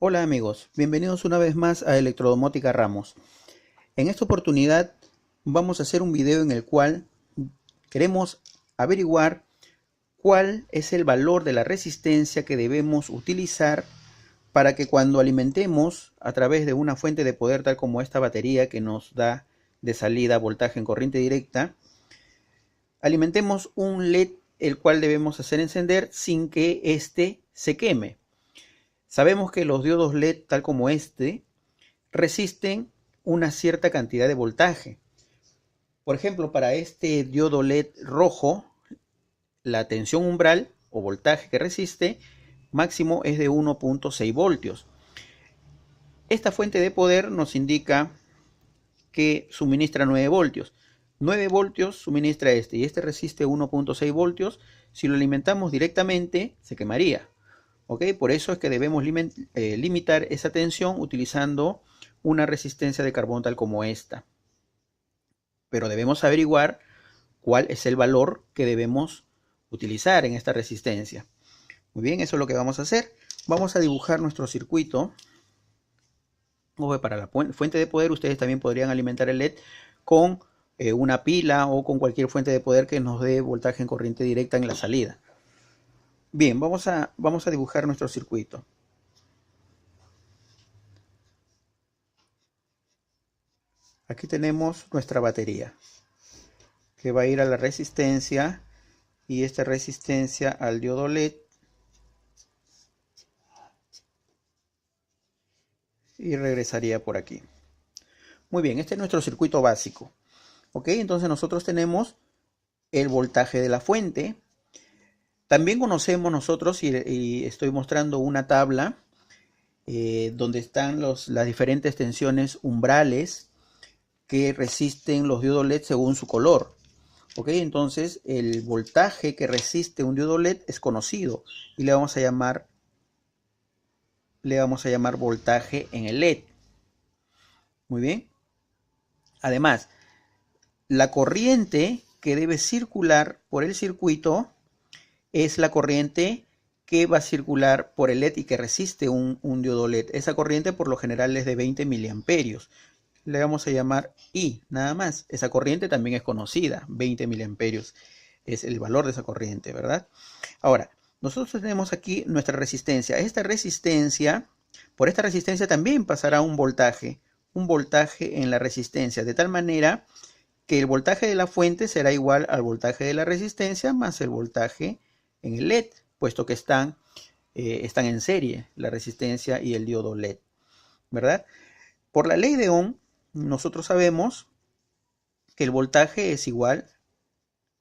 Hola amigos, bienvenidos una vez más a Electrodomótica Ramos. En esta oportunidad vamos a hacer un video en el cual queremos averiguar cuál es el valor de la resistencia que debemos utilizar para que cuando alimentemos a través de una fuente de poder tal como esta batería que nos da de salida voltaje en corriente directa, alimentemos un LED el cual debemos hacer encender sin que éste se queme. Sabemos que los diodos LED tal como este resisten una cierta cantidad de voltaje. Por ejemplo, para este diodo LED rojo, la tensión umbral o voltaje que resiste máximo es de 1.6 voltios. Esta fuente de poder nos indica que suministra 9 voltios. 9 voltios suministra este y este resiste 1.6 voltios. Si lo alimentamos directamente, se quemaría. ¿Ok? Por eso es que debemos limitar esa tensión utilizando una resistencia de carbón tal como esta. Pero debemos averiguar cuál es el valor que debemos utilizar en esta resistencia. Muy bien, eso es lo que vamos a hacer. Vamos a dibujar nuestro circuito. Para la fuente de poder ustedes también podrían alimentar el LED con una pila o con cualquier fuente de poder que nos dé voltaje en corriente directa en la salida. Bien, vamos a dibujar nuestro circuito. Aquí tenemos nuestra batería que va a ir a la resistencia y esta resistencia al diodo LED y regresaría por aquí. Muy bien, este es nuestro circuito básico. Ok, entonces nosotros tenemos el voltaje de la fuente. También conocemos nosotros, y estoy mostrando una tabla donde están las diferentes tensiones umbrales que resisten los diodos LED según su color. Ok, entonces el voltaje que resiste un diodo LED es conocido y le vamos a llamar voltaje en el LED. Muy bien. Además, la corriente que debe circular por el circuito es la corriente que va a circular por el LED y que resiste un diodo LED. Esa corriente por lo general es de 20 miliamperios. Le vamos a llamar I, nada más. Esa corriente también es conocida, 20 miliamperios es el valor de esa corriente, ¿verdad? Ahora, nosotros tenemos aquí nuestra resistencia. Por esta resistencia también pasará un voltaje en la resistencia, de tal manera que el voltaje de la fuente será igual al voltaje de la resistencia más el voltaje en el LED, puesto que están en serie, la resistencia y el diodo LED, ¿verdad? Por la ley de Ohm, nosotros sabemos que el voltaje es igual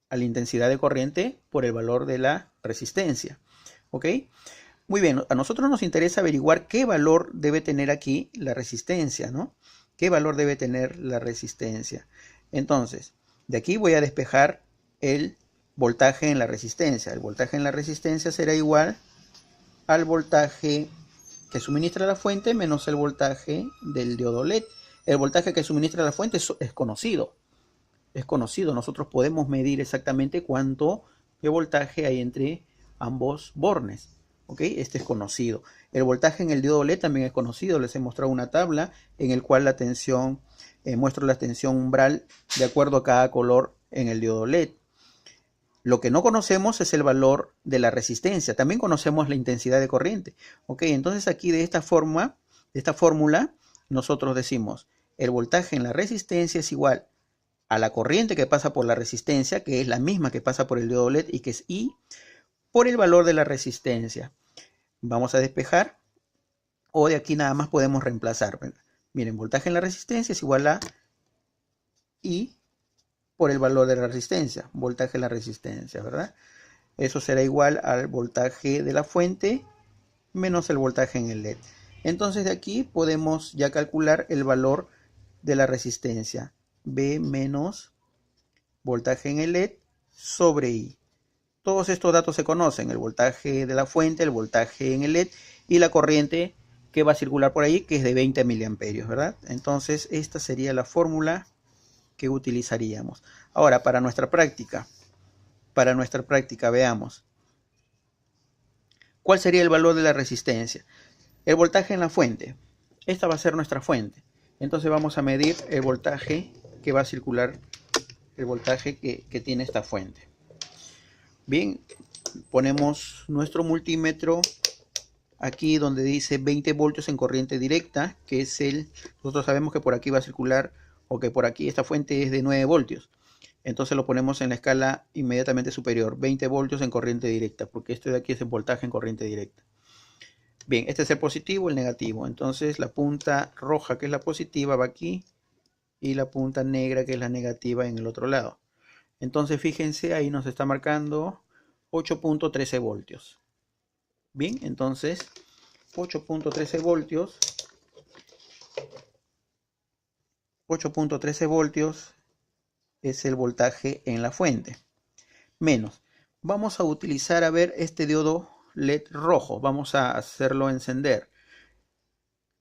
a la intensidad de corriente por el valor de la resistencia. ¿Ok? Muy bien, a nosotros nos interesa averiguar qué valor debe tener aquí la resistencia, ¿no? ¿Qué valor debe tener la resistencia? Entonces, de aquí voy a despejar el voltaje en la resistencia. El voltaje en la resistencia será igual al voltaje que suministra la fuente menos el voltaje del diodo LED. El voltaje que suministra la fuente es conocido. Es conocido. Nosotros podemos medir exactamente cuánto de voltaje hay entre ambos bornes. ¿Ok? Este es conocido. El voltaje en el diodo LED también es conocido. Les he mostrado una tabla en el cual la tensión, muestro la tensión umbral de acuerdo a cada color en el diodo LED. Lo que no conocemos es el valor de la resistencia. También conocemos la intensidad de corriente. Ok, entonces aquí de esta fórmula, nosotros decimos el voltaje en la resistencia es igual a la corriente que pasa por la resistencia, que es la misma que pasa por el diodo LED y que es I, por el valor de la resistencia. Vamos a despejar, o de aquí nada más podemos reemplazar. Miren, voltaje en la resistencia es igual a I por el valor de la resistencia, voltaje en la resistencia, ¿verdad? Eso será igual al voltaje de la fuente menos el voltaje en el LED. Entonces de aquí podemos ya calcular el valor de la resistencia. B menos voltaje en el LED sobre I. Todos estos datos se conocen, el voltaje de la fuente, el voltaje en el LED y la corriente que va a circular por ahí, que es de 20 miliamperios, ¿verdad? Entonces esta sería la fórmula que utilizaríamos. Ahora, para nuestra práctica, veamos, ¿cuál sería el valor de la resistencia? El voltaje en la fuente. Esta va a ser nuestra fuente. Entonces vamos a medir el voltaje que va a circular, el voltaje que tiene esta fuente. Bien, ponemos nuestro multímetro aquí donde dice 20 voltios en corriente directa, que es nosotros sabemos que por aquí va a circular, o que por aquí esta fuente es de 9 voltios. Entonces lo ponemos en la escala inmediatamente superior, 20 voltios en corriente directa, porque esto de aquí es el voltaje en corriente directa. Bien, este es el positivo, el negativo. Entonces la punta roja, que es la positiva, va aquí, y la punta negra, que es la negativa, en el otro lado. Entonces fíjense, ahí nos está marcando 8.13 voltios. Bien, entonces 8.13 voltios. 8.13 voltios es el voltaje en la fuente. Menos. Vamos a utilizar, a ver, este diodo LED rojo. Vamos a hacerlo encender.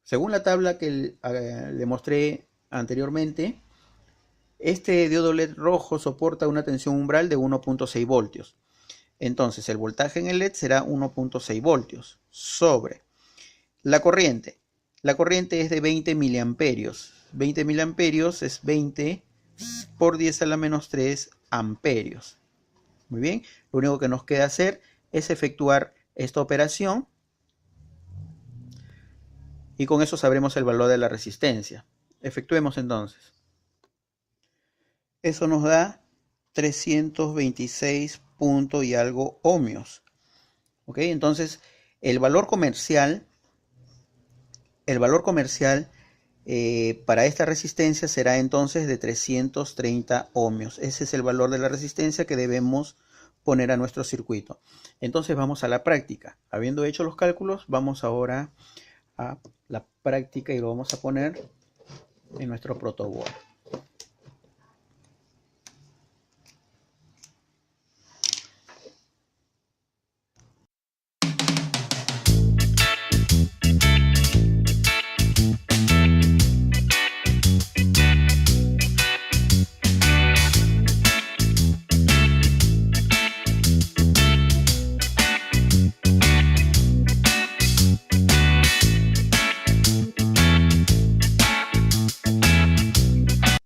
Según la tabla que le mostré anteriormente, este diodo LED rojo soporta una tensión umbral de 1.6 voltios. Entonces el voltaje en el LED será 1.6 voltios sobre la corriente. La corriente es de 20 miliamperios. 20 miliamperios es 20 por 10 a la menos 3 amperios. Muy bien, lo único que nos queda hacer es efectuar esta operación y con eso sabremos el valor de la resistencia. Efectuemos entonces. Eso nos da 326 punto y algo ohmios. Ok, entonces el valor comercial para esta resistencia será entonces de 330 ohmios. Ese es el valor de la resistencia que debemos poner a nuestro circuito. Entonces vamos a la práctica. Habiendo hecho los cálculos, vamos ahora a la práctica y lo vamos a poner en nuestro protoboard.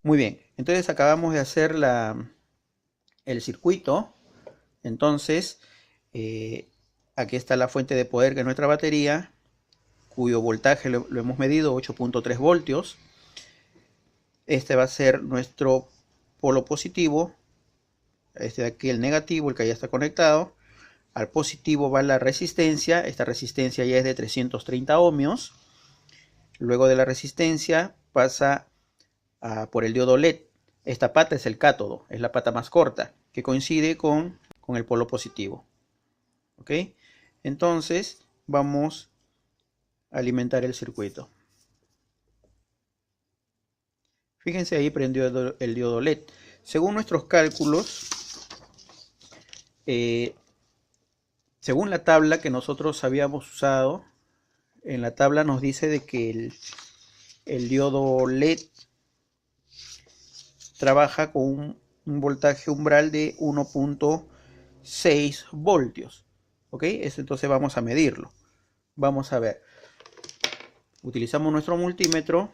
Muy bien, entonces acabamos de hacer el circuito. Entonces, aquí está la fuente de poder, que es nuestra batería, cuyo voltaje lo hemos medido, 8.3 voltios. Este va a ser nuestro polo positivo. Este de aquí el negativo, el que ya está conectado. Al positivo va la resistencia. Esta resistencia ya es de 330 ohmios. Luego de la resistencia pasa por el diodo LED. Esta pata es el cátodo, es la pata más corta, que coincide con el polo positivo. ¿Ok? Entonces vamos a alimentar el circuito. Fíjense, ahí prendió el diodo LED. Según nuestros cálculos, según la tabla que nosotros habíamos usado, en la tabla nos dice de que el diodo LED trabaja con un voltaje umbral de 1.6 voltios. ¿Ok? Entonces vamos a medirlo. Vamos a ver. Utilizamos nuestro multímetro.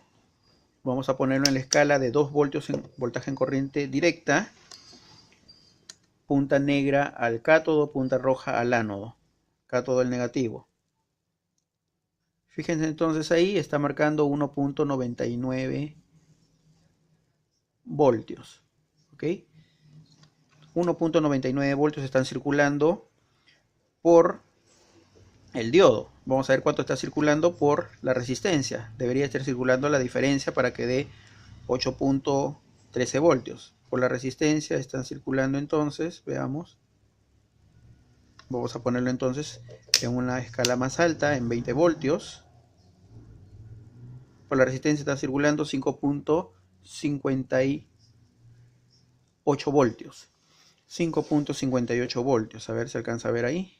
Vamos a ponerlo en la escala de 2 voltios en voltaje en corriente directa. Punta negra al cátodo, punta roja al ánodo. Cátodo el negativo. Fíjense entonces, ahí está marcando 1.99 voltios. ¿Ok? 1.99 voltios están circulando por el diodo. Vamos a ver cuánto está circulando por la resistencia. Debería estar circulando la diferencia para que dé 8.13 voltios. Por la resistencia están circulando entonces, veamos. Vamos a ponerlo entonces en una escala más alta, en 20 voltios. Por la resistencia está circulando 5.58 voltios. 5.58 voltios. A ver si alcanza a ver ahí.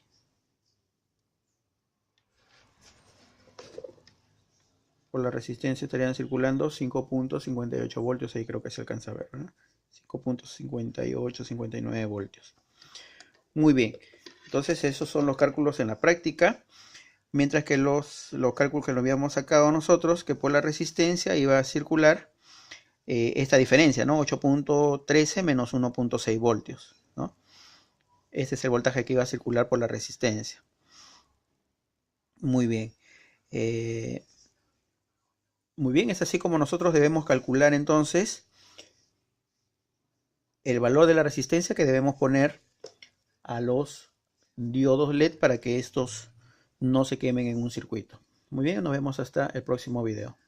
Por la resistencia estarían circulando 5.58 voltios. Ahí creo que se alcanza a ver, ¿no? 5.58, 59 voltios. Muy bien. Entonces esos son los cálculos en la práctica. mientras que los cálculos que lo habíamos sacado nosotros, que por la resistencia iba a circular esta diferencia, ¿no? 8.13 menos 1.6 voltios, ¿no? Este es el voltaje que iba a circular por la resistencia. Muy bien. Muy bien, es así como nosotros debemos calcular entonces el valor de la resistencia que debemos poner a los diodos LED para que estos no se quemen en un circuito. Muy bien, nos vemos hasta el próximo video.